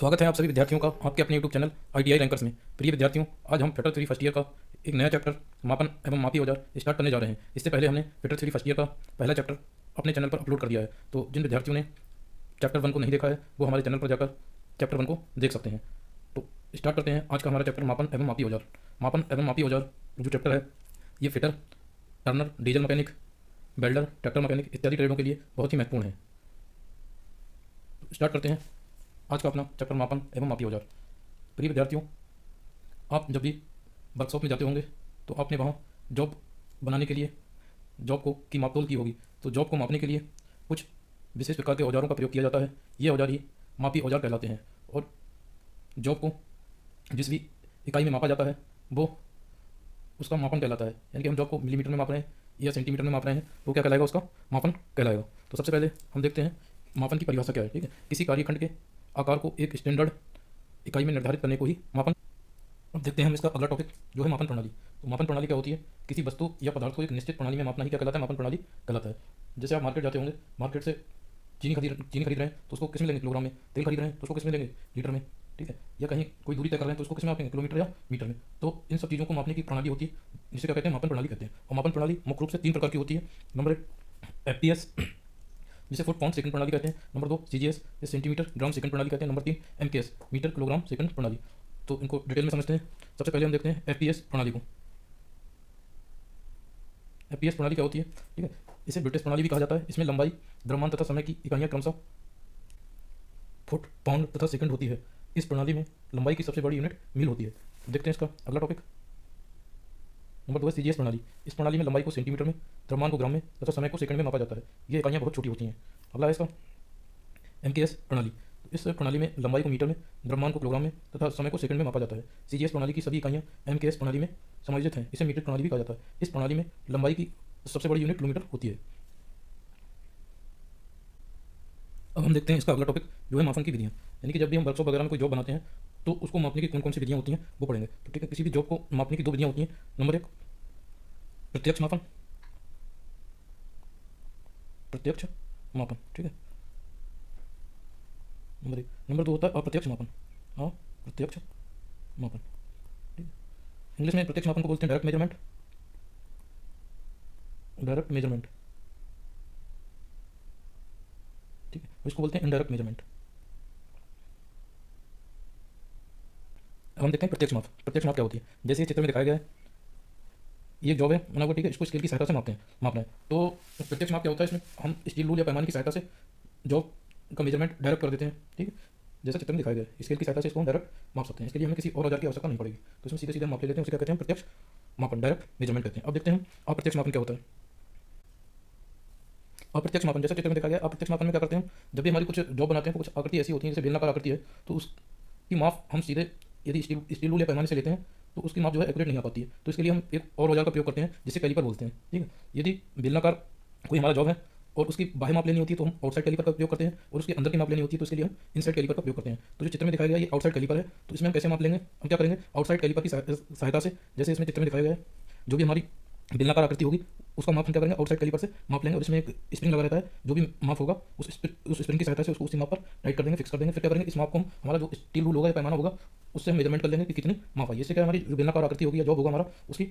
स्वागत है आप सभी विद्यार्थियों का आपके अपने यूट्यूब चैनल ITI रैंकर्स में। प्रिय विद्यार्थियों, आज हम फेटर 3 फर्स्ट ईयर का एक नया चैप्टर मापन एवं मापी औजार स्टार्ट करने जा रहे हैं। इससे पहले हमने फेटर 3 फर्स्ट ईयर का पहला चैप्टर अपने चैनल पर अपलोड कर दिया है, तो जिन विद्यार्थियों ने चैप्टर 1 को नहीं देखा है वो हमारे चैनल पर जाकर चैप्टर 1 को देख सकते हैं। तो स्टार्ट करते हैं आज का हमारा चैप्टर मापन एवं मापी औजार। मापन एवं मापी औजार जो चैप्टर है ये fitter, Turner, diesel mechanic, welder, tractor mechanic इत्यादि ट्रेडों के लिए बहुत ही महत्वपूर्ण है। तो स्टार्ट करते हैं आज का अपना चैप्टर मापन एवं मापी औजार। प्रिय विद्यार्थियों, आप जब भी वर्कशॉप में जाते होंगे तो आपने वहाँ जॉब बनाने के लिए जॉब को की मापतोल की होगी। तो जॉब को मापने के लिए कुछ विशेष प्रकार के औजारों का प्रयोग किया जाता है। ये औजार ही मापी औजार कहलाते हैं और जॉब को जिस भी इकाई में मापा जाता है वो उसका मापन कहलाता है। यानी कि हम जॉब को मिलीमीटर में माप रहे हैं या सेंटीमीटर में माप रहे हैं तो क्या कहलाएगा, उसका मापन कहलाएगा। तो सबसे पहले हम देखते हैं मापन की परिभाषा क्या है। ठीक है, किसी कार्यखंड के आकार को एक स्टैंडर्ड इकाई में निर्धारित करने को ही मापन। अब देखते हैं हम इसका अगला टॉपिक जो है मापन प्रणाली। तो मापन प्रणाली क्या होती है? किसी वस्तु या पदार्थ को एक निश्चित प्रणाली में मापना ही क्या कहलाता है? मापन प्रणाली कहलाता है। जैसे आप मार्केट जाते होंगे, मार्केट से चीनी खरीद रहे हैं तो उसको किस में लेंगे? किलोग्राम में। तेल खरीद रहे हैं तो उसको किस में लेंगे? लीटर में। ठीक है, या कहीं कोई दूरी तय कर रहे हैं तो उसको किस में मापेंगे? किलोमीटर या मीटर में। तो इन सब चीज़ों को मापने की प्रणाली होती है, जिसे क्या कहते हैं? मापन प्रणाली कहते हैं। और मापन प्रणाली मुख्य रूप से 3 प्रकार की होती है। नंबर 1 FPS जिसे फुट पाउंड सेकंड प्रणाली कहते हैं। नंबर 2 CGS या सेंटीमीटर ग्राम सेकंड प्रणाली कहते हैं। Number 3 MKS metre kilogram second प्रणाली। तो इनको डिटेल में समझते हैं। सबसे पहले हम देखते हैं FPS प्रणाली को। FPS प्रणाली क्या होती है? ठीक है, इसे ब्रिटिश प्रणाली भी कहा जाता है। इसमें लंबाई, द्रव्यमान तथा समय की इकाइयाँ क्रमशः फुट, पाउंड तथा सेकंड होती है। इस प्रणाली में लंबाई की सबसे बड़ी यूनिट मील होती है। देखते हैं इसका अगला टॉपिक। नंबर 2 है CGS प्रणाली। इस प्रणाली में लंबाई को सेंटीमीटर में, द्रव्यमान को ग्राम में तथा समय को सेकंड में मापा जाता है। ये इकाइयाँ बहुत छोटी होती हैं। अगला है इसका MKS प्रणाली। तो इस प्रणाली में लंबाई को मीटर में, द्रव्यमान को किलोग्राम में तथा समय को सेकंड में मापा जाता है। CGS प्रणाली की सभी इकाइयाँ MKS प्रणाली में समायोजित हैं। इसे मीटर प्रणाली भी कहा जाता है। इस प्रणाली में लंबाई की सबसे बड़ी यूनिट किलोमीटर होती है। अब हम देखते हैं इसका अगला टॉपिक जो है मापन की विधियाँ। यानी कि जब भी हम वर्कशॉप वगैरह में कोई जॉब बनाते हैं तो उसको मापने की कौन कौन सी विधियाँ होती हैं वो पढ़ेंगे। तो ठीक है, किसी भी जॉब को मापने की 2 विधियाँ होती हैं। नंबर 1 प्रत्यक्ष मापन, प्रत्यक्ष मापन। ठीक है, नंबर 2 होता है अप्रत्यक्ष मापन। अप्रत्यक्ष मापन। ठीक है, इंग्लिश में प्रत्यक्ष मापन को बोलते हैं डायरेक्ट मेजरमेंट। Direct measurement. ठीक है, इसको बोलते हैं इनडायरेक्ट मेजरमेंट। अब हम देखते हैं प्रत्यक्ष माप। प्रत्यक्ष माप क्या होती है? जैसे ये चित्र में दिखाया गया है, ये जॉब है बना हुआ। ठीक है, इसको स्केल की सहायता से मापना है। तो प्रत्यक्ष माप क्या होता है? इसमें हम स्टील रूल या पैमाने की सहायता से जॉब का मेजरमेंट डायरेक्ट कर देते हैं। ठीक है, जैसा चित्र में दिखाया गया है, स्केल की सहायता से इसको हम डायरेक्ट माप सकते हैं। इसके लिए हमें किसी और औजार की आवश्यकता नहीं पड़ेगी। तो इसमें सीधे सीधे माप ले लेते हैं। उसे क्या कहते हैं? प्रत्यक्ष मापन, डायरेक्ट मेजरमेंट कहते हैं। अब देखते हैं हम अप्रत्यक्ष मापन क्या होता है। अप्रत्यक्ष मापन जैसा चित्र में दिखाया गया, अप्रत्यक्ष मापन में क्या करते हैं? जब भी हमारी कुछ जॉब बनाते हैं तो कुछ आकृति ऐसी होती है जैसे बेलनाकार आकृति है, तो उसकी माप हम सीधे यदि स्टील रूल या पैमाने से लेते हैं तो उसकी माप जो है एक्यूरेट नहीं आ पाती है। तो इसके लिए हम एक और औजार का प्रयोग करते हैं जिसे कैलिपर बोलते हैं। ठीक है, यदि बेलनाकार कोई हमारा जॉब है और उसकी बाह्य माप लेनी होती है तो हम आउटसाइड कैलिपर का उपयोग करते हैं, और उसके अंदर की माप लेनी होती है तो इसके लिए हम इनसाइड कैलिपर का उपयोग करते हैं। तो जो चित्र में दिखाया गया ये आउटसाइड कैलिपर है। तो इसमें हम कैसे माप लेंगे? हम क्या करेंगे? आउटसाइड कैलिपर की सहायता से, जैसे इसमें चित्र में दिखाया गया है, जो भी हमारी बेलनाकार आकृति होगी उसका माप हम क्या करेंगे? आउटसाइड कैलिपर से माप लेंगे, और इसमें एक स्प्रिंग लगा रहता है। जो भी माप होगा उस स्प्रिंग की सहायता से उसको उसी माप पर टाइट कर देंगे, फिक्स कर देंगे। फिर क्या करेंगे? इस माप को हम हमारा जो स्टील रूल होगा या पैमाना होगा उससे हम मेजरमेंट कर लेंगे कि कितनी माप आई। इससे क्या हमारी जो बेलनाकार आकृति होगी या जॉब होगा हमारा, उसकी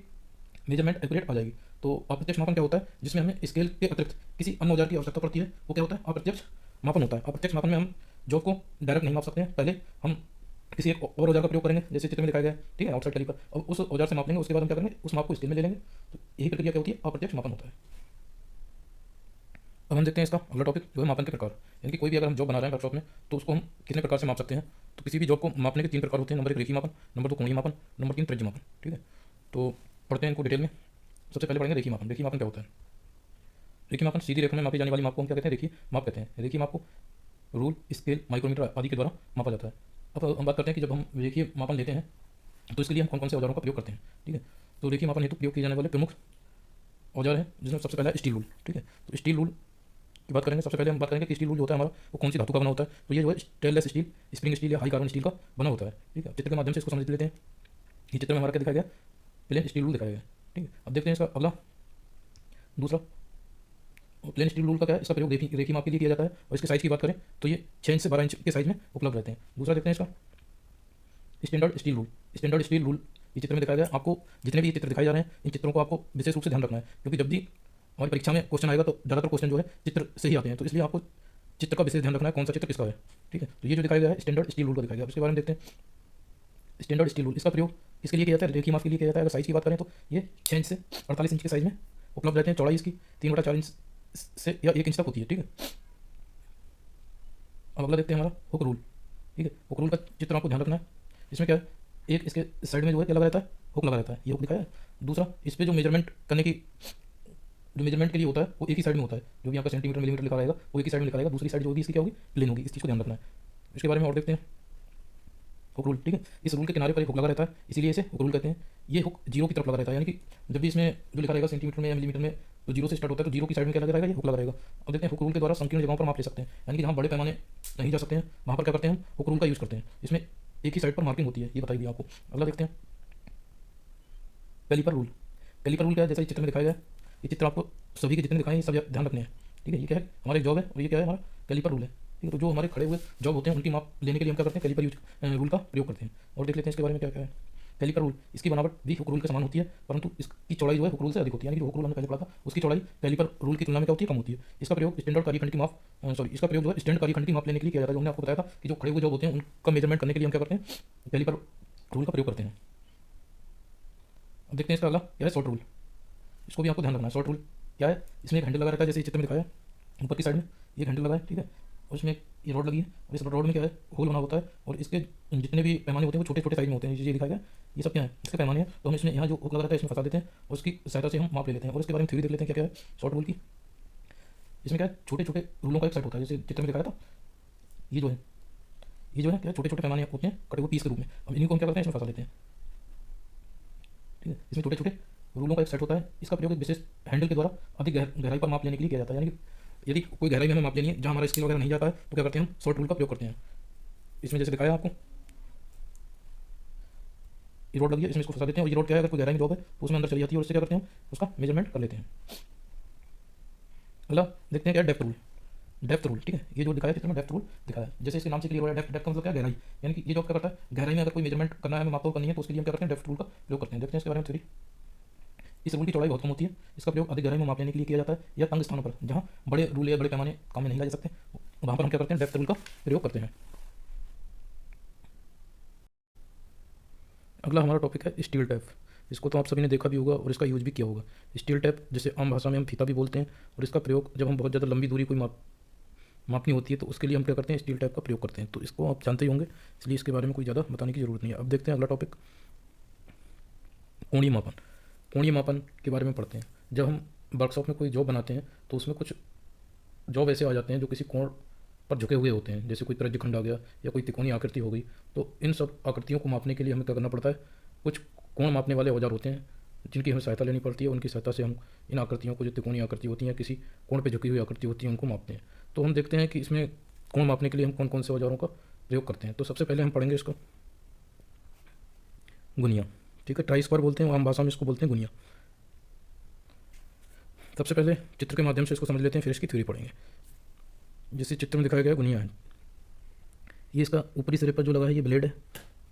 मेजरमेंट एक्यूरेट आ जाएगी। तो अप्रत्यक्ष मापन क्या होता है? जिसमें हमें स्केल के अतिरिक्त किसी अन्य औजार की आवश्यकता पड़ती है, वो क्या होता है? अप्रत्यक्ष मापन होता है। अप्रत्यक्ष मापन में हम जॉब को डायरेक्ट नहीं माप सकते हैं। पहले हम किसी एक और औजार का प्रयोग करेंगे जैसे चित्र में दिखाया गया है। ठीक है, आउटसाइड कैलिपर। और उस औजार से माप लेंगे, उसके बाद हम क्या करेंगे? उस माप को स्केल में ले लेंगे। तो यही प्रक्रिया क्या होती है? अप्रत्यक्ष मापन होता है। अब हम देखते हैं इसका अगला टॉपिक जो है मापन के प्रकार। यानी कि कोई भी अगर हम जॉब बना रहे हैं वर्कशॉप में तो उसको हम कितने प्रकार से माप सकते हैं। तो किसी भी जॉब को मापने के 3 प्रकार होते हैं। नंबर 1 रेखीय मापन, नंबर 2 कोणीय मापन, नंबर 3 त्रिज्य मापन। ठीक है, तो पढ़ते हैं इनको डिटेल में। सबसे पहले पढ़ेंगे रेखीय मापन। रेखीय मापन क्या होता है? रेखीय मापन सीधी रेखा में मापी जाने वाली माप को हम क्या कहते हैं? रेखीय माप कहते हैं। रेखीय माप को रूल, स्केल, माइक्रोमीटर आदि के द्वारा मापा जाता है। अब हम बात करते हैं कि जब हम रेखीय मापन लेते हैं तो इसके लिए हम कौन कौन से औजारों का प्रयोग करते हैं। ठीक है, तो रेखीय मापन हेतु प्रयोग किए जाने वाले प्रमुख औजार है जिसमें सबसे पहला है स्टील रूल। ठीक है, तो स्टील रूल की बात करेंगे। सबसे पहले हम बात करेंगे कि स्टील रूल जो होता है हमारा वो कौन सी धातु का बना होता है। तो ये जो है स्टेनलेस स्टील, स्प्रिंग स्टील या हाई कार्बन स्टील का बना होता है। ठीक है, चित्र के माध्यम से इसको समझ लेते हैं। ये चित्र में हमारा क्या दिखाया गया? प्लेन स्टील रूल दिखाया गया। ठीक है, अब देखते हैं इसका अगला दूसरा और प्लेन स्टील रूल का क्या है, इसका प्रयोग रेखी माप के लिए किया जाता है। और इसके साइज़ की बात करें तो ये 6 इंच से 12 इंच के साइज़ में उपलब्ध रहते हैं। दूसरा देखते हैं इसका standard steel rule. Standard steel rule ये चित्र में दिखाया गया। आपको जितने भी ये चित्र दिखाए जा रहे हैं, इन चित्रों को आपको विशेष रूप से ध्यान रखना है, क्योंकि जब भी हमारी परीक्षा में क्वेश्चन आएगा तो ज़्यादातर क्वेश्चन जो है चित्र से ही आते हैं। तो इसलिए आपको चित्र का विशेष ध्यान रखना है, कौन सा चित्र किसका है। ठीक है, तो ये जो दिखाया गया है स्टैंडर्ड स्टील रूल का दिखाया गया। इसके बारे में देखते हैं स्टैंडर्ड स्टील रूल। इसका प्रयोग किसके लिए किया जाता है, रेखी माप के लिए किया जाता है। अगर साइज़ की बात करें तो ये 6 इंच से 48 इंच के साइज़ में उपलब्ध रहते हैं। चौड़ाई इसकी 3/4 इंच से या 1 इंच तक होती है। ठीक है, अब अगला देखते हैं हमारा हुक रूल। ठीक है, हुक रूल का चित्र आपको ध्यान रखना है। इसमें क्या है, एक इसके साइड में जो है क्या लगा रहता है, हुक लगा रहता है, ये हुक दिखाया है। दूसरा इस पर जो मेजरमेंट करने की जो मेजरमेंट के लिए होता है वो एक ही साइड में होता है, जो भी आपका सेंटीमीटर मिलीमीटर लिखा रहेगा वो एक ही साइड में लिखा रहेगा। दूसरी साइड जो होगी इसकी क्या होगी, प्लेन होगी। इस चीज़ को ध्यान रखना है। इसके बारे में और देखते हैं हुक रूल। ठीक है, इस रूल के किनारे पर एक हुक लगा रहता है, इसीलिए इसे हुक रूल कहते हैं। ये हुक जीरो की तरफ लगा रहता है, यानी कि जब भी इसमें जो लिखा रहेगा सेंटीमीटर में या मिलीमीटर में तो जीरो से स्टार्ट होता है, तो जीरो की साइड में क्या लगा रहेगा, ये हुक लगा रहेगा। अब देखते हैं हुक रूल के द्वारा संकीर्ण जगहों पर माप ले सकते हैं, यानी कि जहाँ बड़े पैमाने नहीं जा सकते हैं वहाँ पर क्या करते हैं, हम हुक रूल का यूज़ करते हैं। इसमें एक ही साइड पर मार्किंग होती है, ये बताई दी आपको। अगला देखते हैं कैलीपर रूल। कैलीपर रूल क्या है, जैसा इस चित्र में दिखाया गया है, ये चित्र आपको सभी के जितने दिखाए हैं सब ध्यान रखने हैं। ठीक है, ये क्या है, हमारा एक जॉब है और ये क्या है, हमारा कैलीपर रूल है। ठीक है, तो जो हमारे खड़े हुए जॉब होते हैं उनकी माप लेने के लिए हम क्या करते हैं, कैलीपर रूल का प्रयोग करते हैं। और देख लेते हैं इसके बारे में क्या क्या है। कैलीपर रूल, इसकी बनावट भी हुक रूल के समान होती है, परंतु इसकी चौड़ाई जो है हुक रूल से अधिक होती है। यानी कि हुक रूल हमने पहले पढ़ा था, उसकी चौड़ाई कैलीपर रूल की तुलना में क्या होती है, कम होती है। इसका प्रयोग स्टैंडर्ड कार्यखंड की माप इसका प्रयोग जो है स्टैंड कार्यखंड की माप लेने के लिए किया जाता है। जो हमने आपको बताया था कि जो खड़े हुए जॉब होते हैं उनका मेजरमेंट करने के लिए हम क्या करते हैं, कैलीपर रूल का प्रयोग करते हैं। अब देखते हैं इसका अगला क्या है, शॉर्ट रूल। इसको भी आपको ध्यान रखना है। शॉर्ट रूल क्या है, इसमें एक हैंडल लगा रहता है, जैसे इस चित्र में दिखाया है, ऊपर की साइड में ये हैंडल लगा है। ठीक है, और इसमें ये रॉड लगी है और इस रॉड में क्या है, होल बना होता है और इसके जितने भी पैमाने होते हैं वो छोटे छोटे साइज में होते हैं। ये दिखाया गया, ये सब क्या है, इसके पैमाने हैं। तो हम इसमें यहाँ जो हुक लगा रहता है इसमें फंसा देते हैं और उसकी सहायता से हम माप ले लेते हैं। और इसके बारे में थ्योरी देख लेते हैं क्या क्या है शॉर्ट रूल की। इसमें क्या है, छोटे छोटे रूलों का एक सेट होता है, जैसे चित्र में दिखाया था। ये जो है क्या, छोटे छोटे पैमाने होते हैं कटे हुए पीस के रूप में। अब इन्हीं को हम क्या करते हैं, इसमें फंसा लेते हैं। ठीक है, इसमें छोटे छोटे रूलों का एक सेट होता है। इसका प्रयोग एक विशेष हैंडल के द्वारा अधिक गहराई पर माप लेने के लिए किया जाता है। यानी कि यदि कोई गहराई में हमें माप लेनी है जहाँ हमारा स्केल वगैरह नहीं जाता है तो क्या करते हैं, हम शॉर्ट रूल का प्रयोग करते हैं। इसमें जैसे दिखाया आपको, ये रोड लगी है, इसमें इसको फंसा देते हैं और ये रोड क्या है, अगर कोई गहराई में जॉब है तो उसमें अंदर चली जाती है और उससे क्या करते हैं, उसका मेजरमेंट कर लेते हैं। अगला देखते हैं क्या, डेप्थ रूल। डेप्थ रूल, ठीक है, ये जो दिखाया चित्र में डेप्थ रूल दिखाया है, जैसे इसके नाम से क्लियर हो रहा है। डेप्थ का मतलब क्या, गहराई। यानी कि ये जो क्या करता है, गहराई में अगर कोई मेजरमेंट करना है, हमें माप करनी है तो उसके लिए हम क्या करते हैं, डेप्थ रूल का प्रयोग करते हैं। देखते हैं इसके बारे में थ्योरी। इस रूल की चौड़ाई बहुत कम होती है, इसका प्रयोग अधिक गहराई में माप लेने के लिए किया जाता है, या तंग स्थानों पर जहाँ बड़े रूल या बड़े पैमाने काम में नहीं ला जा सकते, वहाँ पर हम क्या करते हैं, डेप्थ रूल का प्रयोग करते हैं। अगला हमारा टॉपिक है स्टील टैप। इसको तो आप सभी ने देखा भी होगा और इसका यूज भी किया होगा। स्टील टैप जिसे आम भाषा में हम फीता भी बोलते हैं, और इसका प्रयोग जब हम बहुत ज़्यादा लंबी दूरी कोई मापनी होती है तो उसके लिए हम क्या करते हैं, स्टील टैप का प्रयोग करते हैं। तो इसको आप जानते ही होंगे, इसलिए इसके बारे में कोई ज़्यादा बताने की ज़रूरत नहीं है। अब देखते हैं अगला टॉपिक, कोणीय मापन। कोणीय मापन के बारे में पढ़ते हैं। जब हम वर्कशॉप में कोई जॉब बनाते हैं तो उसमें कुछ जॉब ऐसे आ जाते हैं जो किसी कोण पर झुके हुए होते हैं, जैसे कोई परिधिखंड आ गया या कोई त्रिकोणीय आकृति हो गई। तो इन सब आकृतियों को मापने के लिए हमें क्या करना पड़ता है, कुछ कोण मापने वाले औजार होते हैं जिनकी हमें सहायता लेनी पड़ती है। उनकी सहायता से हम इन आकृतियों को, जो त्रिकोणीय आकृति होती हैं, किसी कोण पर झुकी हुई आकृति होती है, उनको मापते हैं। तो हम देखते हैं कि इसमें कोण मापने के लिए हम कौन कौन से औजारों का प्रयोग करते हैं। तो सबसे पहले हम पढ़ेंगे इसको गुनिया। ठीक है, ट्राई स्क्वायर बोलते हैं, आम भाषा में इसको बोलते हैं गुनिया। सबसे पहले चित्र के माध्यम से इसको समझ लेते हैं, फिर इसकी थ्योरी पढ़ेंगे। जैसे चित्र में दिखाया गया गुनिया है, ये इसका ऊपरी सिरे पर जो लगा है ये ब्लेड है।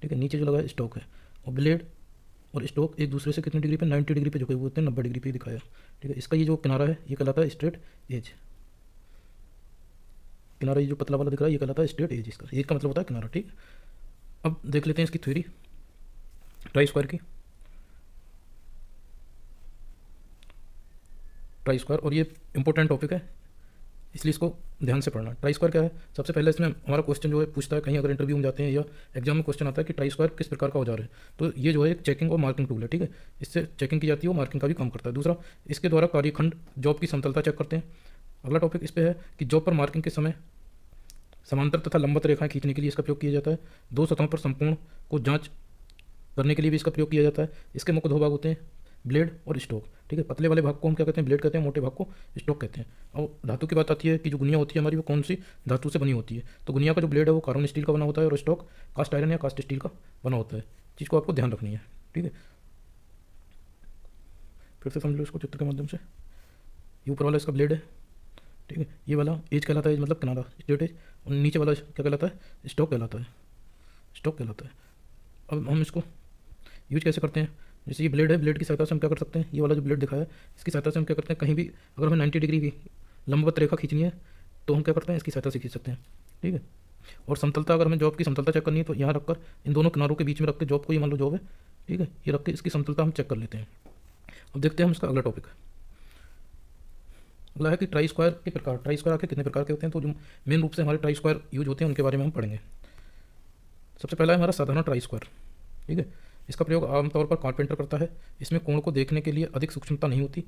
ठीक है, नीचे जो लगा है स्टॉक है, और ब्लेड और स्टॉक एक दूसरे से कितनी डिग्री पे, 90 डिग्री पे झुके हुए होते हैं, 90 डिग्री पे दिखाया। ठीक है, इसका ये जो किनारा है ये कहलाता है स्ट्रेट एज। किनारा ये जो पतला वाला दिख रहा है ये कहलाता है स्ट्रेट एज। इसका एज का मतलब होता है किनारा। ठीक है, अब देख लेते हैं इसकी थ्योरी ट्राई स्क्वायर की। ट्राई स्क्वायर, और ये इंपॉर्टेंट टॉपिक है इसलिए इसको ध्यान से पढ़ना। ट्राई स्क्वायर क्या है, सबसे पहले इसमें हमारा क्वेश्चन जो है पूछता है, कहीं अगर इंटरव्यू में जाते हैं या एग्जाम में क्वेश्चन आता है कि ट्राई स्क्वायर किस प्रकार का औजार है, तो ये जो है एक चेकिंग और मार्किंग टूल है। ठीक है, इससे चेकिंग की जाती है और मार्किंग का भी काम करता है। दूसरा, इसके द्वारा कार्यखंड जॉब की समतलता चेक करते हैं। अगला टॉपिक इस पर है कि जॉब पर मार्किंग के समय समांतर तथा लंबवत रेखाएं खींचने के लिए इसका प्रयोग किया जाता है। दो सतहों पर संपूर्ण को जाँच करने के लिए भी इसका प्रयोग किया जाता है। इसके मुख्य दो भाग होते हैं, ब्लेड और स्टॉक। ठीक है, पतले वाले भाग को हम क्या कहते हैं, ब्लेड कहते हैं, मोटे भाग को स्टॉक कहते हैं। और धातु की बात आती है कि जो गुनिया होती है हमारी वो कौन सी धातु से बनी होती है। तो गुनिया का जो ब्लेड है वो कार्बन स्टील का बना होता है और स्टॉक कास्ट आयरन या कास्ट स्टील का बना होता है। चीज़ को आपको ध्यान रखनी है। ठीक है, फिर से समझ लो इसको चित्र के माध्यम से। ये ऊपर वाला इसका ब्लेड है, ठीक है। ये वाला एज कहलाता है, एज मतलब किनारा, स्टेट एज। और नीचे वाला क्या कहलाता है? स्टॉक कहलाता है, स्टॉक कहलाता है। अब हम इसको यूज कैसे करते हैं? जैसे ये ब्लेड है, ब्लेड की सहायता से हम क्या कर सकते हैं, ये वाला जो ब्लेड दिखाया है इसकी सहायता से हम क्या करते हैं, कहीं भी अगर हमें 90 डिग्री की लंबवत रेखा खींचनी है तो हम क्या करते हैं, इसकी सहायता से खींच सकते हैं। ठीक है। और समतलता, अगर हमें जॉब की समतलता चेक करनी है तो यहाँ रखकर इन दोनों किनारों के बीच में रख के, जॉब को ये मान लो जॉब है, ठीक है, ये रख के इसकी समतलता हम चेक कर लेते हैं। अब देखते हैं हम इसका अगला टॉपिक। अगला है कि ट्राई स्क्वायर के प्रकार। ट्राई स्क्वायर आखिर कितने प्रकार के होते हैं, तो जो मेन रूप से हमारे ट्राई स्क्वायर यूज होते हैं उनके बारे में हम पढ़ेंगे। सबसे पहला है हमारा साधारण ट्राई स्क्वायर। ठीक है। इसका प्रयोग आमतौर पर कारपेंटर करता है। इसमें कोण को देखने के लिए अधिक सूक्ष्मता नहीं होती।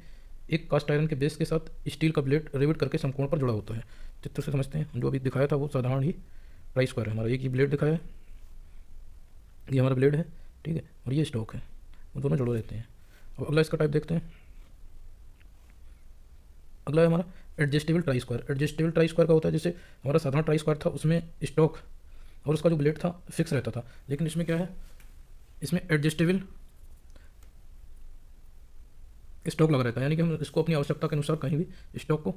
एक कास्ट आयरन के बेस के साथ स्टील का ब्लेड रिवेट करके समकोण पर जुड़ा होता है। चित्र से समझते हैं, जो अभी दिखाया था वो साधारण ही ट्राई स्क्वायर है हमारा। एक ही ब्लेड दिखाया है, ये हमारा ब्लेड है, ठीक है, और ये स्टॉक है, वो दोनों जुड़े रहते हैं। अब अगला इसका टाइप देखते हैं। अगला है हमारा adjustable try square. Adjustable try square का होता है, जैसे हमारा साधारण ट्राई स्क्वायर था उसमें स्टॉक और उसका जो ब्लेड था फिक्स रहता था, लेकिन इसमें क्या है, इसमें एडजस्टेबल स्टॉक लगा रहता है, यानी कि हम इसको अपनी आवश्यकता के अनुसार कहीं भी स्टॉक को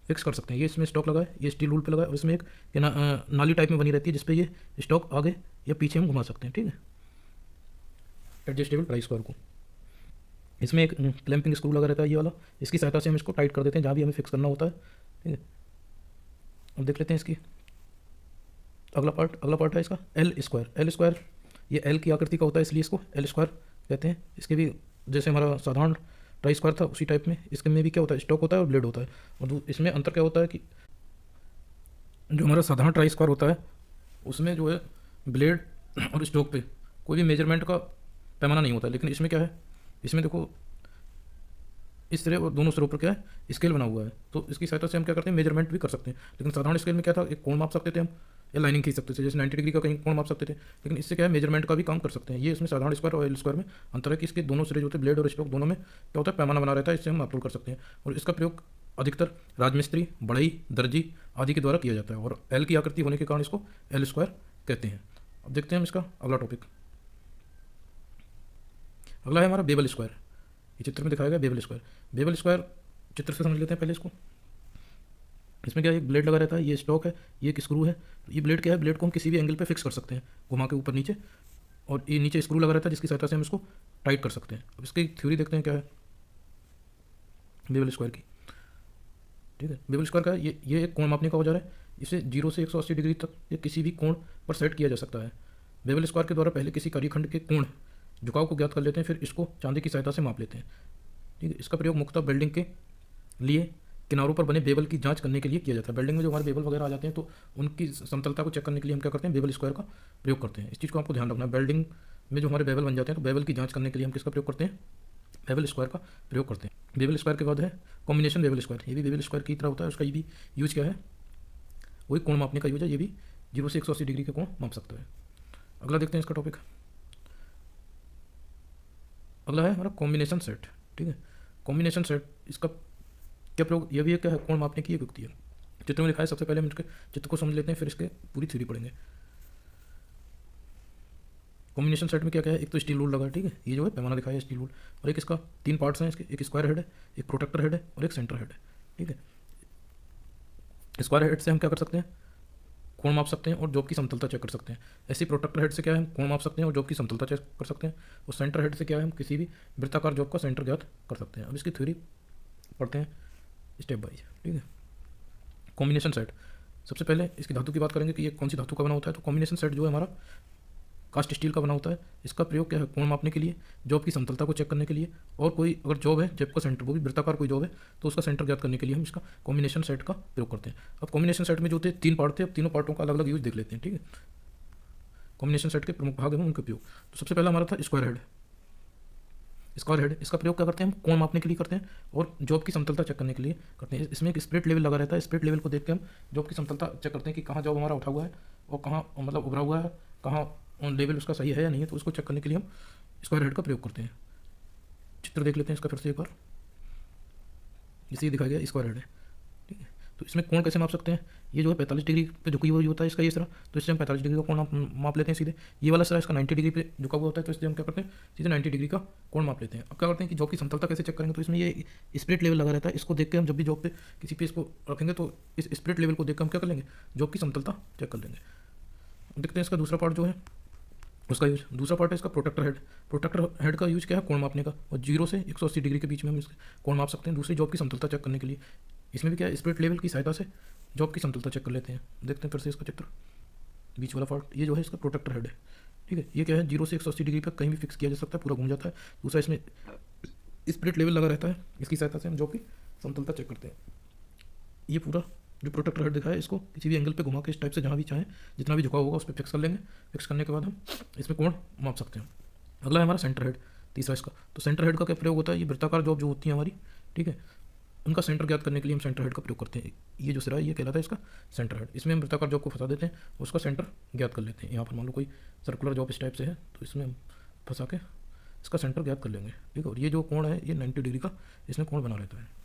फिक्स कर सकते हैं। ये इसमें स्टॉक लगा है, ये स्टील रूल पे लगा है, और इसमें एक नाली टाइप में बनी रहती है जिसपे ये स्टॉक आगे या पीछे हम घुमा सकते हैं। ठीक है, एडजस्टेबल ट्राई स्क्वायर को। इसमें एक क्लैंपिंग स्क्रू लगा रहता है, ये वाला, इसकी सहायता से हम इसको टाइट कर देते हैं जहाँ भी हमें फिक्स करना होता है। ठीक है। अब देख लेते हैं इसकी अगला पार्ट है इसका एल स्क्वायर। एल स्क्वायर ये एल की आकृति का होता है, इसलिए इसको एल स्क्वायर कहते हैं। इसके भी जैसे हमारा साधारण ट्राई स्क्वायर था उसी टाइप में इसके में भी क्या होता है, स्टॉक होता है और ब्लेड होता है। और इसमें अंतर क्या होता है कि जो हमारा साधारण ट्राई स्क्वायर होता है उसमें जो है ब्लेड और स्टॉक पे कोई भी मेजरमेंट का पैमाना नहीं होता है, लेकिन इसमें क्या है, इसमें देखो इस सिरे और दोनों सिरों पर क्या है, स्केल बना हुआ है, तो इसकी सहायता से हम क्या करते हैं, मेजरमेंट भी कर सकते हैं। लेकिन साधारण स्केल में क्या था, एक कोण माप सकते थे हम या लाइनिंग खींच सकते थे, जैसे 90 डिग्री का कहीं कोण माप सकते थे, लेकिन इससे क्या है, मेजरमेंट का भी काम कर सकते हैं। ये इसमें साधारण स्क्वायर और एल स्क्वायर में अंतर है कि इसके दोनों सिरे जो होते हैं ब्लेड और स्टॉक दोनों में क्या होता है, पैमाना बना रहता है, इससे हम अपलोड कर सकते हैं। और इसका प्रयोग अधिकतर राजमिस्त्री, बढ़ई, दर्जी आदि के द्वारा किया जाता है, और एल की आकृति होने के कारण इसको एल स्क्वायर कहते हैं। अब देखते हैं हम इसका अगला टॉपिक। अगला है हमारा बेबल स्क्वायर। ये चित्र में दिखाया गया बेबल स्क्वायर। बेबल स्क्वायर चित्र से समझ लेते हैं पहले इसको। इसमें क्या है, एक ब्लेड लगा रहता है, ये स्टॉक है, ये एक स्क्रू है। ये ब्लेड क्या है, ब्लेड को हम किसी भी एंगल पे फिक्स कर सकते हैं घुमा के ऊपर नीचे, और ये नीचे स्क्रू लगा रहता है जिसकी सहायता से हम इसको टाइट कर सकते हैं। अब इसकी थ्योरी देखते हैं क्या है बेबल स्क्वायर की। ठीक है, बेबल स्क्वायर का ये एक कोण मापने का औजार है। इसे 0 से 180 डिग्री तक ये किसी भी कोण पर सेट किया जा सकता है। बेबल स्क्वायर के द्वारा पहले किसी कार्यखंड के कोण झुकाव को ज्ञात कर लेते हैं, फिर इसको चांदी की सहायता से माप लेते हैं। ठीक है, इसका प्रयोग मुख्यतः बिल्डिंग के लिए किनारों पर बने बेबल की जांच करने के लिए किया जाता है। बिल्डिंग में जो हमारे बेबल वगैरह आ जाते हैं तो उनकी समतलता को चेक करने के लिए हम क्या करते हैं, बेबल स्क्वायर का प्रयोग करते हैं। इस चीज़ को आपको ध्यान रखना है, बिल्डिंग में जो हमारे बेबल बन जाते हैं तो बेबल की जांच करने के लिए हम किसका प्रयोग करते हैं, बेबल स्क्वायर का प्रयोग करते हैं। बेबल स्क्वायर के बाद है कॉम्बिनेशन बेबल स्क्वायर। ये भी बेबल स्क्वायर की तरह होता है, उसका ये भी यूज क्या है, वही कोण मापने का यूज है। ये भी 0 से 180 डिग्री का कोण माप सकता है। अगला देखते हैं इसका टॉपिक। अगला है हमारा कॉम्बिनेशन सेट। ठीक है, कॉम्बिनेशन सेट, इसका क्या प्रयोग, यह भी एक क्या है, कोण मापने की एक युक्ति है। चित्र में दिखाया, सबसे पहले हम इसके चित्र को समझ लेते हैं, फिर इसके पूरी थ्योरी पढ़ेंगे। कॉम्बिनेशन सेट में क्या क्या है, एक तो स्टील रूल लगा है, ठीक है, ये जो है पैमाना दिखाया है स्टील रूल, और एक इसका 3 पार्ट्स हैं इसके, एक स्क्वायर हेड है, एक प्रोटेक्टर हेड है और एक सेंटर हेड है। ठीक है, स्क्वायर हेड से हम क्या कर सकते हैं, कोण माप सकते हैं और जॉब की समतलता चेक कर सकते हैं। ऐसे प्रोटेक्टर हेड से क्या है, हम कोण माप सकते हैं और जॉब की समतलता चेक कर सकते हैं। और सेंटर हेड से क्या है, हम किसी भी वृत्ताकार जॉब का सेंटर ज्ञात कर सकते हैं। अब इसकी थ्योरी पढ़ते हैं स्टेप बाय। ठीक है, कॉम्बिनेशन सेट, सबसे पहले इसकी धातु की बात करेंगे कि ये कौन सी धातु का बना होता है। तो कॉम्बिनेशन सेट जो है हमारा कास्ट स्टील का बना होता है। इसका प्रयोग क्या है, कोण मापने के लिए, जॉब की समतलता को चेक करने के लिए, और कोई अगर जॉब है, जॉब का सेंटर वो भी वृत्ताकार कोई जॉब है तो उसका सेंटर ज्ञात करने के लिए हम इसका कॉम्बिनेशन सेट का प्रयोग करते हैं। अब कॉम्बिनेशन सेट में जो होते हैं 3 पार्ट थे, अब तीनों पार्टों का अलग अलग यूज देख लेते हैं। ठीक है, कॉम्बिनेशन सेट के प्रमुख भाग हैं उनके उपयोग। तो सबसे पहला हमारा था स्क्वायर हेड। स्क्वायर हेड, इसका प्रयोग क्या करते हैं, हम कोण मापने के लिए करते हैं और जॉब की समतलता चेक करने के लिए करते हैं। इसमें एक स्प्लिट लेवल लगा रहता है, स्प्लिट लेवल को देख के हम जॉब की समतलता चेक करते हैं कि कहाँ जॉब हमारा उठा हुआ है और कहाँ मतलब उभरा हुआ है, कहाँ लेवल उसका सही है या नहीं है, तो उसको चेक करने के लिए हम स्क्वायर हेड का प्रयोग करते हैं। चित्र देख लेते हैं इसका फिर से एक बार, इसे दिखाया गया स्क्वायर हेड है। ठीक है, तो इसमें कोण कैसे माप सकते हैं, ये जो है 45 डिग्री पे झुकी हुई होता है इसका ये सिरा, तो इससे हम 45 डिग्री का कोण माप लेते हैं सीधे। ये वाला सिरा इसका 90 डिग्री पे झुका हुआ होता है, तो इससे हम क्या करते हैं सीधे 90 डिग्री का कोण माप लेते हैं। अब क्या करते हैं कि जॉब की समतलता कैसे चेक करेंगे, तो इसमें ये स्पिरिट लेवल लगा रहता है, इसको देख के हम जब भी जॉब पे किसी पे इसको रखेंगे तो इस स्पिरिट लेवल को देख कर हम क्या कर लेंगे, जॉब की समतलता चेक कर लेंगे। देखते हैं इसका दूसरा पार्ट जो है उसका यूज। दूसरा पार्ट है इसका प्रोटेक्टर हेड। प्रोटेक्टर हेड का यूज क्या है, कोण मापने का, और 0 से 180 डिग्री के बीच में हम इसके कोण माप सकते हैं दूसरी जॉब की समतलता चेक करने के लिए। इसमें भी क्या है, स्पिरिट लेवल की सहायता से जॉब की समतलता चेक कर लेते हैं। देखते हैं फिर से इसका चित्र, बीच वाला पार्ट ये जो है इसका प्रोटेक्टर हेड है, ठीक है। ये क्या है, 0 से 180 डिग्री पर कहीं भी फिक्स किया जा सकता है, पूरा घूम जाता है। दूसरा इसमें स्पिरिट लेवल लगा रहता है, इसकी सहायता से हम जॉब की समतलता चेक करते हैं। ये पूरा जो प्रोटेक्टर हेड दिखा है इसको किसी भी एंगल पे घुमा के इस टाइप से जहाँ भी चाहें जितना भी झुकाव होगा उस पर फिक्स कर लेंगे। फिक्स करने के बाद हम इसमें कोण माप सकते हैं। अगला है हमारा सेंटर हेड, तीसरा इसका। तो सेंटर हेड का क्या प्रयोग होता है, ये वृत्ताकार जॉब जो होती है हमारी, ठीक है, उनका सेंटर ज्ञात करने के लिए हम सेंटर हेड का प्रयोग करते हैं। ये जो सिरा है ये कहलाता है इसका सेंटर हेड। इसमें हम वृत्ताकार जॉब को फंसा देते हैं, उसका सेंटर ज्ञात कर लेते हैं। यहाँ पर मान लो कोई सर्कुलर जॉब इस टाइप से है तो इसमें हम फंसा के इसका सेंटर ज्ञात कर लेंगे, ठीक है। और ये जो कोण है ये 90 डिग्री का इसमें कोण बना रहता है।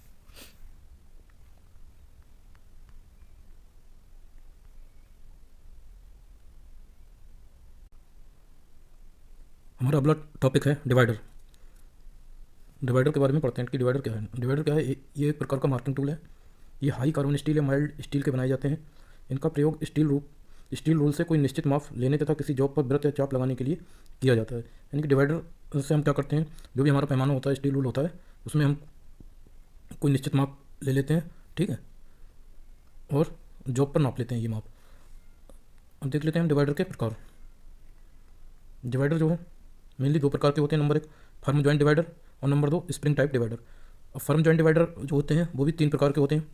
हमारा अगला टॉपिक है डिवाइडर। डिवाइडर के बारे में पढ़ते हैं कि डिवाइडर क्या है। डिवाइडर क्या है, ये एक प्रकार का मार्किंग टूल है। ये हाई कार्बन स्टील या माइल्ड स्टील के बनाए जाते हैं। इनका प्रयोग स्टील रूल से कोई निश्चित माप लेने तथा किसी जॉब पर वृत्त या चाप लगाने के लिए किया जाता है। यानी कि डिवाइडर से हम क्या करते हैं, जो भी हमारा पैमाना होता है, स्टील रूल होता है, उसमें हम कोई निश्चित माप ले लेते हैं, ठीक है, और जॉब पर नाप लेते हैं ये माप। अब देख लेते हैं हम डिवाइडर के प्रकार। डिवाइडर जो है मेनली 2 प्रकार के होते हैं। नंबर 1 फर्म जॉइंट डिवाइडर और नंबर 2 स्प्रिंग टाइप डिवाइडर। और फर्म जॉइंट डिवाइडर जो होते हैं वो भी 3 प्रकार के होते हैं।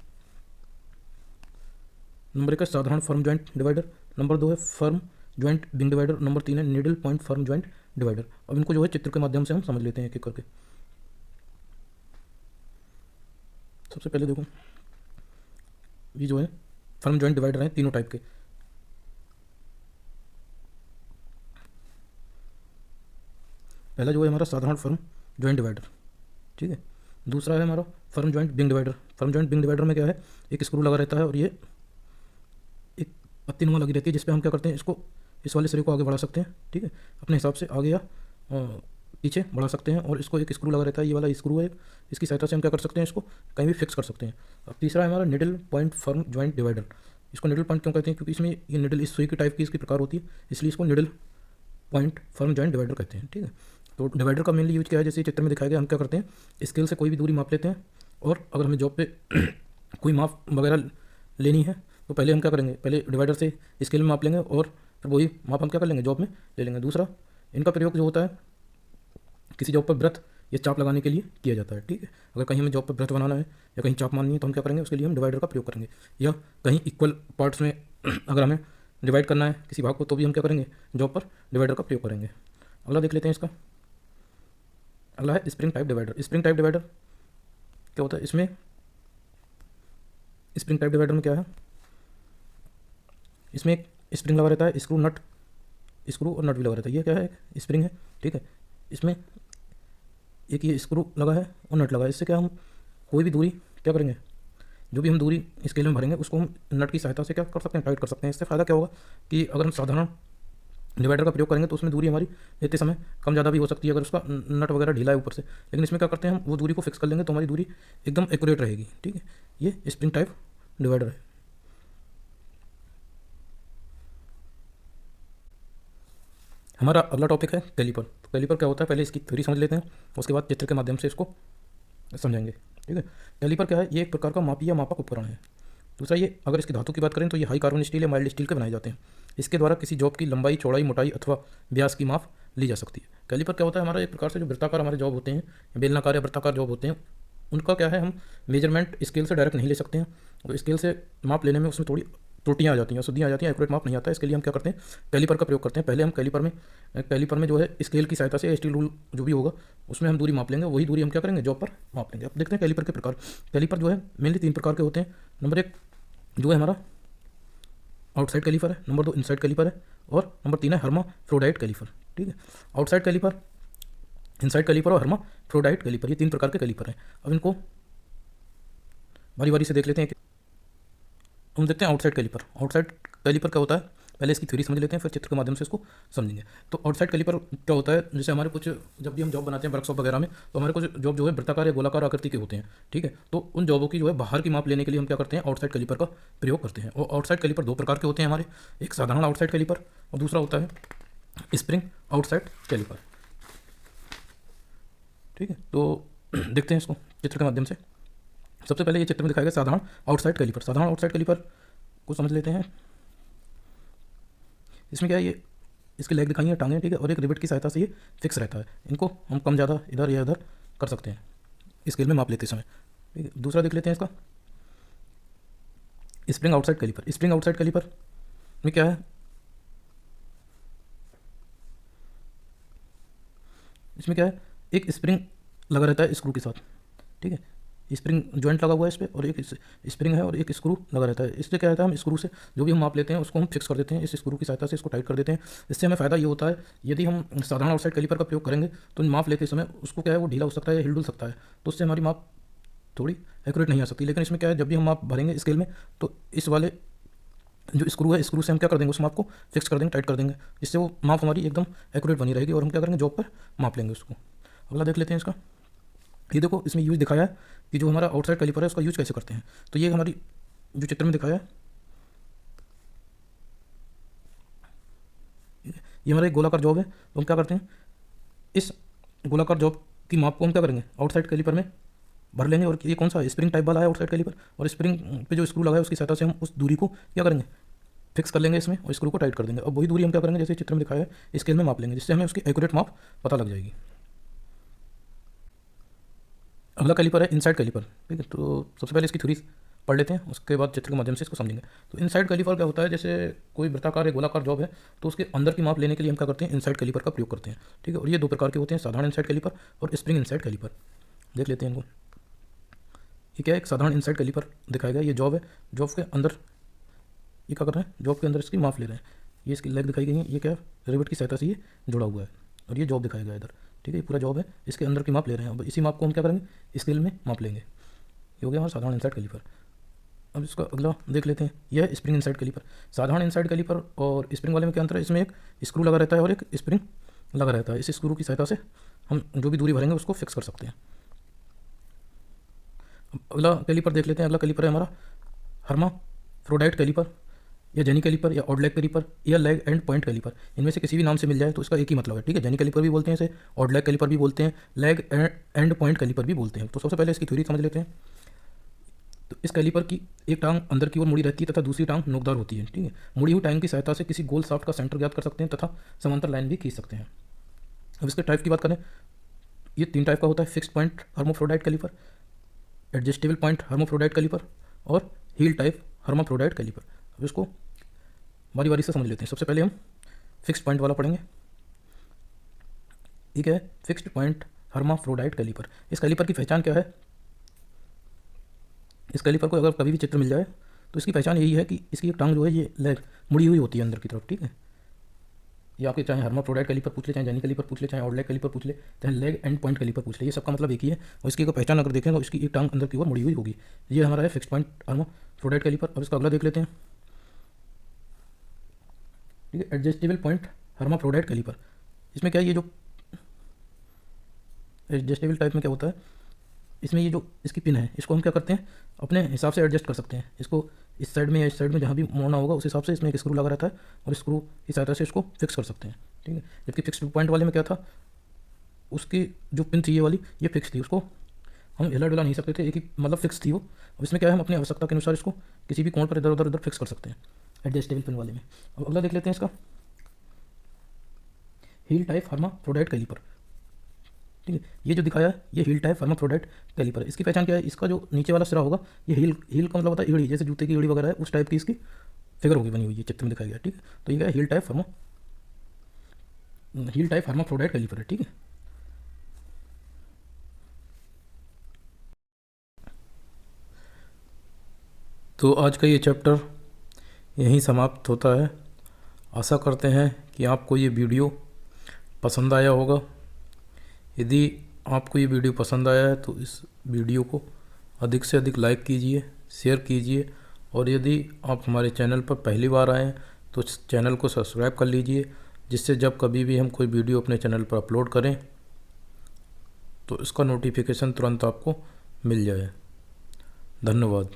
नंबर 1 है साधारण फर्म जॉइंट डिवाइडर, नंबर 2 है firm joint wing divider, number 3 है needle point firm joint divider. अब इनको जो है चित्र के माध्यम से हम समझ लेते हैं एक एक करके। सबसे पहले देखो, ये जो है फर्म जॉइंट डिवाइडर हैं तीनों टाइप के। पहला जो है हमारा साधारण फर्म जॉइंट डिवाइडर, ठीक है। दूसरा है हमारा firm joint wing divider. Firm joint wing divider में क्या है, एक स्क्रू लगा रहता है और ये एक पत्ती नुमा लगी रहती है, जिस पे हम क्या करते हैं, इसको इस वाले सिरे को आगे बढ़ा सकते हैं, ठीक है, अपने हिसाब से आगे या पीछे बढ़ा सकते हैं। और इसको एक स्क्रू लगा रहता है, ये वाला स्क्रू है, इसकी सहायता से हम क्या कर सकते हैं, इसको कहीं भी फिक्स कर सकते हैं। अब तीसरा है हमारा needle point firm joint divider. इसको निडल पॉइंट क्यों कहते हैं, क्योंकि इसमें ये निडल इस सुई की टाइप की इसकी प्रकार होती है, इसलिए इसको needle point firm joint divider कहते हैं, ठीक है। तो डिवाइडर का मेनली यूज क्या है, जैसे चित्र में दिखाया गया, हम क्या करते हैं, स्केल से कोई भी दूरी माप लेते हैं। और अगर हमें जॉब पे कोई माप वगैरह लेनी है तो पहले हम क्या करेंगे, पहले डिवाइडर से स्केल में माप लेंगे और फिर वही माप हम क्या कर लेंगे, जॉब में ले लेंगे। दूसरा, इनका प्रयोग जो होता है किसी जॉब पर वृत्त या चाप लगाने के लिए किया जाता है, ठीक है। अगर कहीं हमें जॉब पर वृत्त बनाना है या कहीं चाप मारनी है तो हम क्या करेंगे, उसके लिए हम डिवाइडर का प्रयोग करेंगे। या कहीं इक्वल पार्ट्स में अगर हमें डिवाइड करना है किसी भाग को तो भी हम क्या करेंगे, जॉब पर डिवाइडर का प्रयोग करेंगे। अगला देख लेते हैं इसका। अगला है spring type divider. Spring type divider क्या होता है, इसमें स्प्रिंग टाइप डिवाइडर में क्या है, इसमें एक स्प्रिंग लगा रहता है, स्क्रू और नट भी लगा रहता है। ये क्या है, एक स्प्रिंग है, ठीक है। इसमें एक ये स्क्रू लगा है और नट लगा है। इससे क्या हम कोई भी दूरी क्या करेंगे, जो भी हम दूरी स्केल में भरेंगे उसको हम नट की सहायता से क्या कर सकते हैं, टाइट कर सकते हैं। इससे फ़ायदा क्या होगा कि अगर हम साधारण डिवाइडर का प्रयोग करेंगे तो उसमें दूरी हमारी लेते समय कम ज़्यादा भी हो सकती है अगर उसका नट वगैरह ढीला है ऊपर से। लेकिन इसमें क्या करते हैं, हम वो दूरी को फिक्स कर लेंगे तो हमारी दूरी एकदम एक्यूरेट रहेगी, ठीक है। ये स्प्रिंग टाइप डिवाइडर है। हमारा अगला टॉपिक है कैलीपर। तो कैलीपर क्या होता है, पहले इसकी थ्योरी समझ लेते हैं, उसके बाद चित्र के माध्यम से इसको समझेंगे, ठीक है। कैलीपर क्या है, ये एक प्रकार का मापी या मापक उपकरण है। दूसरा, ये अगर इसकी धातु की बात करें तो ये हाई कार्बन स्टील या माइल्ड स्टील के बनाए जाते हैं। इसके द्वारा किसी जॉब की लंबाई, चौड़ाई, मोटाई अथवा व्यास की माप ली जा सकती है। कैलीपर क्या होता है, हमारा एक प्रकार से जो वृत्ताकार हमारे जॉब होते हैं, बेलनाकार या वृत्ताकार जॉब होते हैं, उनका क्या है, हम मेजरमेंट स्केल से डायरेक्ट नहीं ले सकते हैं। तो स्केल से माप लेने में उसमें थोड़ी त्रुटियाँ आ जाती हैं, अशुद्धियाँ आ जाती हैं, एक्यूरेट माप नहीं आता है। इसके लिए हम क्या करते हैं, कैलीपर का प्रयोग करते हैं। पहले हम कैलीपर में जो है स्केल की सहायता से स्टील रूल जो भी होगा उसमें हम दूरी माप लेंगे, वही दूरी हम क्या करेंगे, जॉब पर माप लेंगे। अब देखते हैं कैलीपर के प्रकार। कैलीपर जो है मेनली 3 प्रकार के होते हैं। नंबर 1 जो है हमारा आउटसाइड कैलीपर है, नंबर 2 इनसाइड कैलीपर है और नंबर 3 है हर्माफ्रोडाइट कैलीपर, ठीक है। आउटसाइड कैलीपर, इनसाइड कैलीपर और हर्माफ्रोडाइट कैलीपर, ये 3 प्रकार के कैलीपर हैं। अब इनको बारी बारी से देख लेते हैं। हम देखते हैं आउटसाइड कैलिपर। आउटसाइड कैलिपर क्या होता है, पहले इसकी थ्योरी समझ लेते हैं, फिर चित्र के माध्यम से इसको समझेंगे। तो आउटसाइड कैलिपर क्या होता है, जैसे हमारे कुछ जब भी हम जॉब बनाते हैं वर्कशॉप वगैरह में, तो हमारे कुछ जॉब जो है वृत्ताकार या गोलाकार आकृति के होते हैं, ठीक है। तो उन जॉबों की जो है बाहर की माप लेने के लिए हम क्या करते हैं, आउटसाइड कैलिपर का प्रयोग करते हैं। और आउटसाइड कैलिपर दो प्रकार के होते हैं हमारे, एक साधारण आउटसाइड कैलिपर और दूसरा होता है स्प्रिंग आउटसाइड कैलिपर, ठीक है। तो देखते हैं इसको चित्र के माध्यम से। सबसे पहले ये चित्र में दिखाया गया साधारण आउटसाइड कैलिपर। साधारण आउटसाइड कैलिपर को समझ लेते हैं। इसमें क्या है, ये इसकी लेग दिखाई है, टांगें, ठीक है, और एक रिवेट की सहायता से ये फिक्स रहता है। इनको हम कम ज़्यादा इधर या इधर कर सकते हैं स्केल में माप लेते समय, ठीक है। दूसरा देख लेते हैं इसका spring outside calliper. Spring outside calliper में क्या है, इसमें क्या है, एक स्प्रिंग लगा रहता है स्क्रू के साथ, ठीक है। स्प्रिंग जॉइंट लगा हुआ है इस पर, और एक स्प्रिंग है और एक स्क्रू लगा रहता है। इससे क्या रहता है, हम स्क्रू से जो भी हम माप लेते हैं उसको हम फिक्स कर देते हैं, इस स्क्रू की सहायता से इसको टाइट कर देते हैं। इससे हमें फ़ायदा ये होता है, यदि हम साधारण आउटसाइड कैलिपर का प्रयोग करेंगे तो माप लेते समय उसको क्या है, वो ढीला हो सकता है या हिल डुल सकता है, तो उससे हमारी माप थोड़ी एक्यूरेट नहीं आ सकती। लेकिन इसमें क्या है, जब भी हम माप भरेंगे स्केल में, तो इस वाले जो स्क्रू है, स्क्रू से हम क्या कर देंगे, उस माप को फिक्स कर देंगे, टाइट कर देंगे, जिससे वो माप हमारी एकदम एक्यूरेट बनी रहेगी और हम क्या करेंगे, जॉब पर माप लेंगे उसको। अगला देख लेते हैं इसका। ये देखो इसमें यूज दिखाया है कि जो हमारा आउटसाइड कैलिपर है उसका यूज कैसे करते हैं। तो ये हमारी जो चित्र में दिखाया है, ये हमारा एक गोलाकार जॉब है। तो हम क्या करते हैं, इस गोलाकार जॉब की माप को हम क्या करेंगे, आउटसाइड कैलिपर में भर लेंगे। और ये कौन सा स्प्रिंग टाइप वाला है आउटसाइड कैलिपर, और स्प्रिंग पे जो स्क्रू लगा है उसकी सहायता से हम उस दूरी को क्या करेंगे, फिक्स कर लेंगे इसमें और स्क्रू को टाइट कर देंगे। अब वही दूरी हम क्या करेंगे, जैसे चित्र में दिखाया है, स्केल में माप लेंगे, जिससे हमें उसकी एक्यूरेट माप पता लग जाएगी। अगला कैलिपर है इनसाइड कैलिपर, ठीक है। तो सबसे पहले इसकी थ्योरी पढ़ लेते हैं, उसके बाद चित्र के माध्यम से इसको समझेंगे। तो इनसाइड कैलिपर क्या होता है, जैसे कोई वृत्ताकार या गोलाकार जॉब है तो उसके अंदर की माप लेने के लिए हम क्या करते हैं, इनसाइड कैलिपर का प्रयोग करते हैं, ठीक है। और ये दो प्रकार के होते हैं, साधारण इनसाइड कैलिपर और स्प्रिंग इनसाइड कैलिपर। देख लेते हैं इनको। ये क्या है, एक साधारण इनसाइड कैलिपर दिखाया गया, ये जॉब है, जॉब के अंदर ये क्या कर रहे हैं, जॉब के अंदर इसकी माप ले रहे हैं। ये इसकी लेग दिखाई गई है, ये क्या है, रिवेट की सहायता से ये जुड़ा हुआ है, और ये जॉब दिखाया गया इधर, ठीक है। ये पूरा जॉब है, इसके अंदर की माप ले रहे हैं। अब इसी माप को हम क्या करेंगे, स्केल में माप लेंगे। ये हो गया हमारा साधारण इनसाइड कैलिपर। अब इसका अगला देख लेते हैं, यह है स्प्रिंग इनसाइड कैलिपर। साधारण इनसाइड कैलिपर और स्प्रिंग वाले में क्या अंतर है, इसमें एक स्क्रू लगा रहता है और एक स्प्रिंग लगा रहता है। इस स्क्रू की सहायता से हम जो भी दूरी भरेंगे उसको फिक्स कर सकते हैं। अब अगला कैलिपर देख लेते हैं। अगला कैलिपर है हमारा हर्माफ्रोडाइट कैलिपर या जेनी कैलिपर या ऑड लेग कैलिपर या लेग एंड पॉइंट कैलिपर। इनमें से किसी भी नाम से मिल जाए तो इसका एक ही मतलब है, ठीक है। जेनी कैलिपर भी बोलते हैं इसे, ऑड लेग कैलिपर भी बोलते हैं, लेग एंड पॉइंट कैलिपर भी बोलते हैं। तो सबसे पहले इसकी थ्योरी समझ लेते हैं। तो इस कैलिपर की एक टांग अंदर की ओर मुड़ी रहती है तथा दूसरी टांग नोकदार होती है, ठीक है। मुड़ी हुई टांग की सहायता से किसी गोल शाफ्ट का सेंटर ज्ञात कर सकते हैं तथा समांतर लाइन भी खींच सकते हैं। अब इसके टाइप की बात करें, ये 3 टाइप का होता है, fixed point hermaphrodite calliper, adjustable point hermaphrodite calliper और हील टाइप हर्माफ्रोडाइट कैलिपर। अब इसको बारी बारी से समझ लेते हैं। सबसे पहले हम फिक्स्ड पॉइंट वाला पढ़ेंगे, ठीक है। फिक्स्ड पॉइंट हर्माफ्रोडाइट कैलिपर, इस कैलिपर की पहचान क्या है, इस कैलिपर को अगर कभी भी चित्र मिल जाए तो इसकी पहचान यही है कि इसकी एक टांग जो है ये लेग मुड़ी हुई होती है अंदर की तरफ, ठीक है। ये आपके चाहे हर्माफ्रोडाइट कैलिपर पूछ ले, चाहे जेनी कैलिपर पूछ ले, चाहे ऑड लेग कैलिपर पूछ ले, चाहे लेग एंड पॉइंट कैलिपर पूछ ले, ये सबका मतलब एक ही है। और इसकी अगर पहचान अगर देखें तो इसकी एक टांग अंदर की ओर मुड़ी हुई होगी। ये हमारा है फिक्स्ड पॉइंट हर्माफ्रोडाइट कैलिपर। अब इसका अगला देख लेते हैं, ठीक है, एडजस्टेबल पॉइंट हर्माफ्रोडाइट कैलिपर। इसमें क्या है, ये जो एडजस्टेबल टाइप में क्या होता है, इसमें ये जो इसकी पिन है इसको हम क्या करते हैं, अपने हिसाब से एडजस्ट कर सकते हैं। इसको इस साइड में या इस साइड में जहाँ भी मोड़ना होगा उस हिसाब से इसमें एक स्क्रू लगा रहता है और स्क्रू की सहायता से इसको फिक्स कर सकते हैं, ठीक है। जबकि फिक्स्ड पॉइंट वाले में क्या था, उसकी जो पिन थी ये वाली, ये फिक्स थी, उसको हम हिला डुला नहीं सकते थे, एक ही मतलब फिक्स थी वो। अब इसमें क्या है, हम अपनी आवश्यकता के अनुसार इसको किसी भी कोण पर इधर उधर फिक्स कर सकते हैं एडजस्टेबल पिन वाले में। अब अगला देख लेते हैं इसका हील टाइप हर्माफ्रोडाइट कैलिपर, ठीक है। ये जो दिखाया है ये हील टाइप हर्माफ्रोडाइट कैलिपर है। इसकी पहचान क्या है, इसका जो नीचे वाला सिरा होगा ये हील का मतलब होता है एड़ी, जैसे जूते की एड़ी वगैरह है उस टाइप की इसकी फिगर होगी बनी हुई है, चित्र में दिखाया गया, ठीक है। तो ये क्या है, हील टाइप हर्माफ्रोडाइट कैलिपर है, ठीक है। तो आज का ये चैप्टर यहीं समाप्त होता है। आशा करते हैं कि आपको ये वीडियो पसंद आया होगा। यदि आपको ये वीडियो पसंद आया है तो इस वीडियो को अधिक से अधिक लाइक कीजिए, शेयर कीजिए और यदि आप हमारे चैनल पर पहली बार आएँ तो इस चैनल को सब्सक्राइब कर लीजिए, जिससे जब कभी भी हम कोई वीडियो अपने चैनल पर अपलोड करें तो इसका नोटिफिकेशन तुरंत आपको मिल जाए। धन्यवाद।